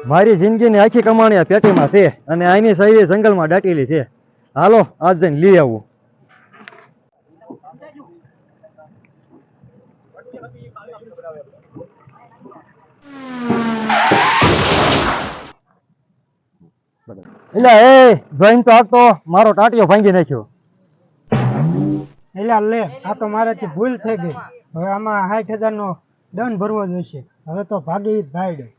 મારી જિંદગીની આખી કમાણી આ પેટીમાં છે અને આની સહી જંગલમાં દાટેલી છે. હાલો આજ જઈને લઈ આવું. એટલે એ જોઈને તો આજ તો મારો ટાટિયો ભાંગી નાખ્યો. એટલે લે આ તો મારાથી ભૂલ થઈ ગઈ. હવે આમાં 60,000 નો દંડ ભરવો જોઈશે. હવે તો ભાગી ભાઈ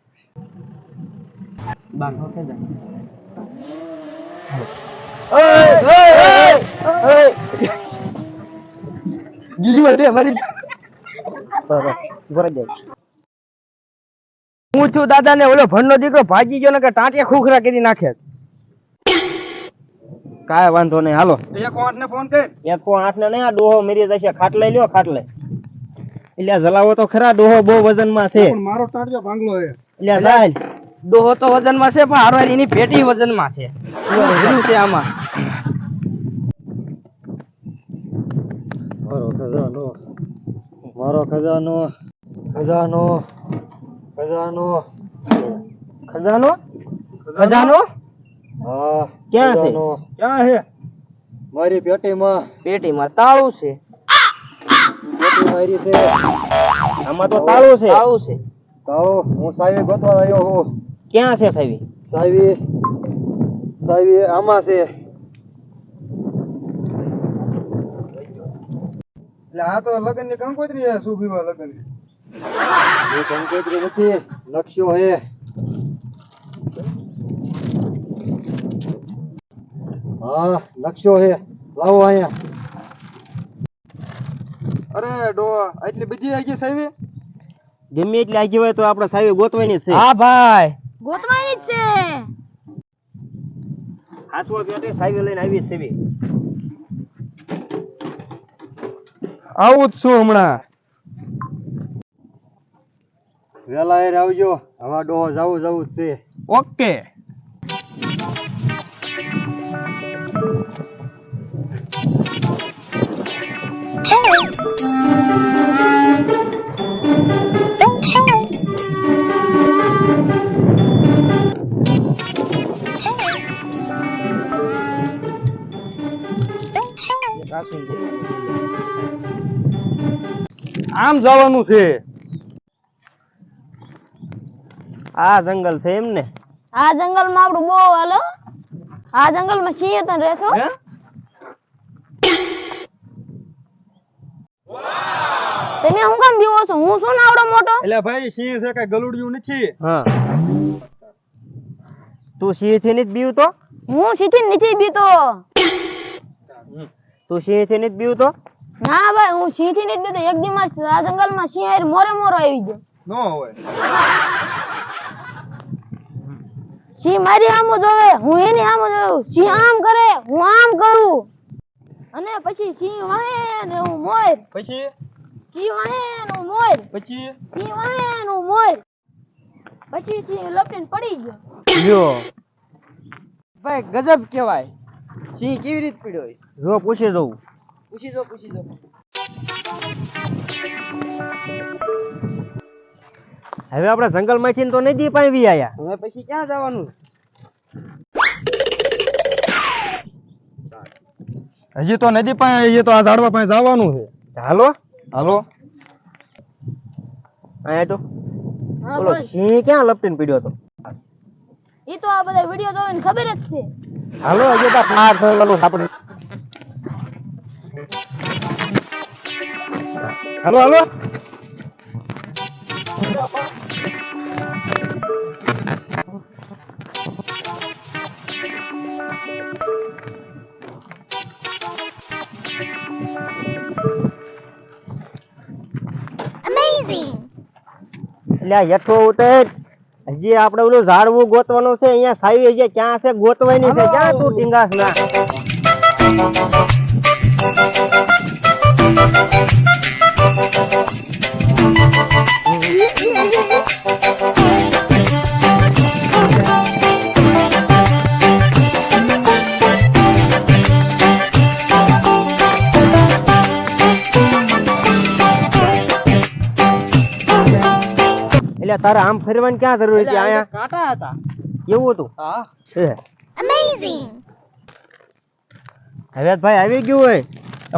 હું છું દાદા ને ઓલો ભણનો દીકરો ભાગી ગયો ને કે ટાંટિયા ખુખરા કરી નાખે. કાંઈ વાંધો નહીં હાલો 108 ને ફોન કર. 108 ને નહીં આ ડોહો મરી જશે. ખાટલે લ્યો ખાટલે. એટલે જલાવો તો ખરા ડોહો બહુ વજનમાં છે. મારો ટાટિયો ભાંગલો છે. એટલે સાહેબ ડોહો તો વજનમાં છે પણ હારવાર એની પેટી વજનમાં છે. શું છે આમાં? મારો ખજાનો ખજાનો ખજાનો ખજાનો ખજાનો હા ક્યાં છે? ક્યાં છે? મારી પેટીમાં. પેટીમાં તાળું છે. પેટી મારી છે. આમાં તો તાળું છે. તાળું છે. તાળું હું સાવી ગોતવા આવ્યો હું. ક્યાં છે સાવી? સાવી સાવી આમાં છે. એટલે આ તો લગન ની કંકોત્રી છે. સુભીમાં લગન એ કંકોત્રી નથી, નકશો હે. હા નકશો હે, લાવો અહીંયા. અરે ડો આટલી બધી આવી સાહેબ. ગમે એટલી આગી હોય તો આપણે સાવી ગોતવાની છે. હા ભાઈ ગોતવાની જ છે. હાથવા પેટે સાવી લઈને આવી છે. આવું જ છું હમણાં. વેલા એ આવજો, હવા ડોહો જવું જવું જ છે. ઓકે. આમ જવાનું છે. આ જંગલ છે એમ ને? આ જંગલ માં આપણું બહુ હાલો. આ જંગલ માં સિંહ તને રહેશો. તમે હું કામ બીવો છો? હું શું નાવડો મોટો? એટલે ભાઈ સિંહ છે કઈ ગલુડિયું નથી. હા તું સિંહ થી નથી બીવ તો? હું સિંહ થી નથી બીતો. તું સિંહ થી નથી બીવ તો? ના ભાઈ હું સિંહ થી નથી બીતો. એક દિવસ આ જંગલ માં સિંહ હારે મોરે મોરો આવી ગયો. નો હોય. સિંહ મારી આમ જોવે, હું એની આમ જોઉં. સિંહ આમ કરે, હું આમ કરું. અને પછી સિંહ વાહે ને હું મોર. પછી સિંહ વાહે ને હું મોર. પછી સિંહ વાહે ને હું મોર. પછી સિંહ લપટીને પડી ગયો. લ્યો ભાઈ ગજબ કહેવાય. સિંહ કેવી રીતે પડ્યો? જો પૂછી દઉં. પૂછી દો પૂછી દો. હવે આપણે જંગલ માંથી તો નદી પાવી આયા. હવે પછી ક્યાં જવાનું? હજી તો નદી પાસે, હજી તો આ ઝાડવા પાસે જવાનું છે. હાલો હાલો. આયા તો હા બોલો બોલ. સિંહ ક્યાં લપટીને પડ્યો હતો? ઈ તો આ બધા વિડિયો જોઈને ખબર જ છે. હાલો હજી તો પાર થવાનું આપણે. હાલો હાલો. એટલે હેઠો ઉતર. હજી આપણે ઓલું ઝાડવું ગોતવાનું છે. અહીંયા સાવી હજી ક્યાં છે ગોતવાની છે. ક્યાં તું ટીંગાસ ના? એટલે તારે આમ ફેરવાની ક્યાં જરૂર હતી? આયા કાંટા હતા. એવું હતું. હા. છે હવે ભાઈ આવી ગયું હોય.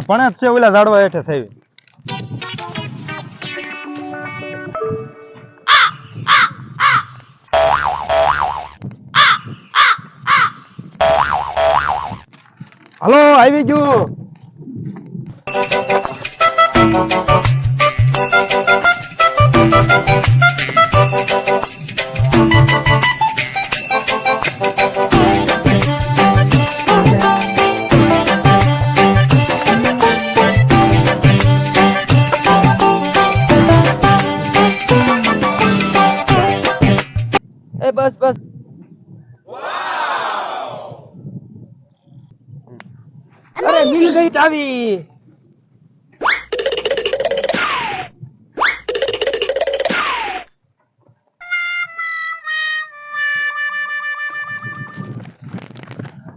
પણ જ છે ઓલા ઝાડવા હેઠે સાહેબ. હાલો આવી ગયું. એ બસ બસ. અરે મિલ ગઈ ચાવી.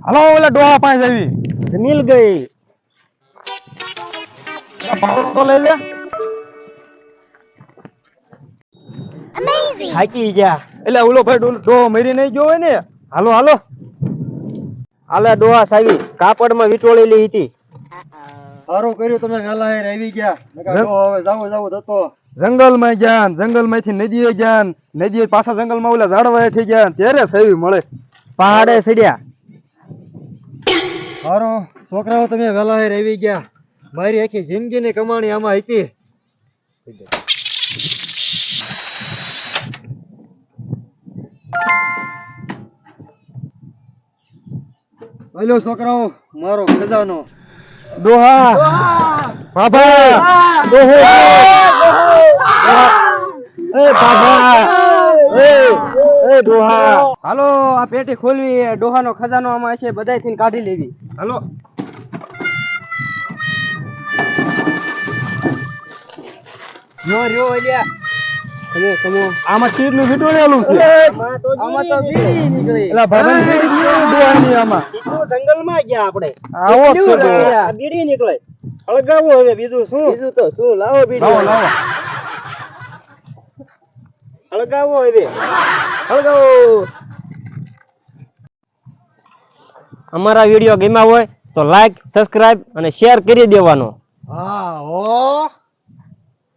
હાલો ઓલા ડોહા પાસે આવી. મિલ ગઈ. તો લઈ લે. થાકી ગયા. એટલે ઓલો ભાઈ ડોહો મરી નહીં ગયો હોય ને. હાલો હાલો. આલે ડોહા સાવી કાપડમાં વીંટોળેલી હતી. સારું કર્યું તમે વહેલા આવી ગયા. હવે જાવું થતો. જંગલમાં ગયા, જંગલમાંથી નદીએ ગયા, નદીએ પાછા જંગલમાં ઓલા ઝાડવા હેઠે ગયા, ત્યારે સેવી મળે. પહાડે ચડ્યા. સારું છોકરાઓ તમે વહેલા આવી ગયા. મારી આખી જિંદગીની કમાણી આમાં હતી. બોલો છોકરાઓ, મારો ખજાનો. ડોહા બાબા, ડોહો એ બાબા, એ ડોહા. હાલો આ પેટી ખોલવી. ડોહાનો ખજાનો આમાં છે, બધાયથી કાઢી લેવી. હાલો. રહ્યો એલિયા. આમાં ચીર નું વીટોળેલું છે. આમાં તો બીડી નીકળી. એલા ભાઈ ડોહાની આમાં જંગલમાં ગયા આપણે. આવો જ છે ડોહો. આ બીડી નીકળે. હળગાવો હવે બીજું શું? બીજું તો શું? લાવો બીડી. લાવો લાવો. હળગાવો હવે. હળગાવો. અમારા વિડીયો ગમ્યા હોય તો લાઈક, સબસ્ક્રાઇબ અને શેર કરી દેવાનો. હા ઓ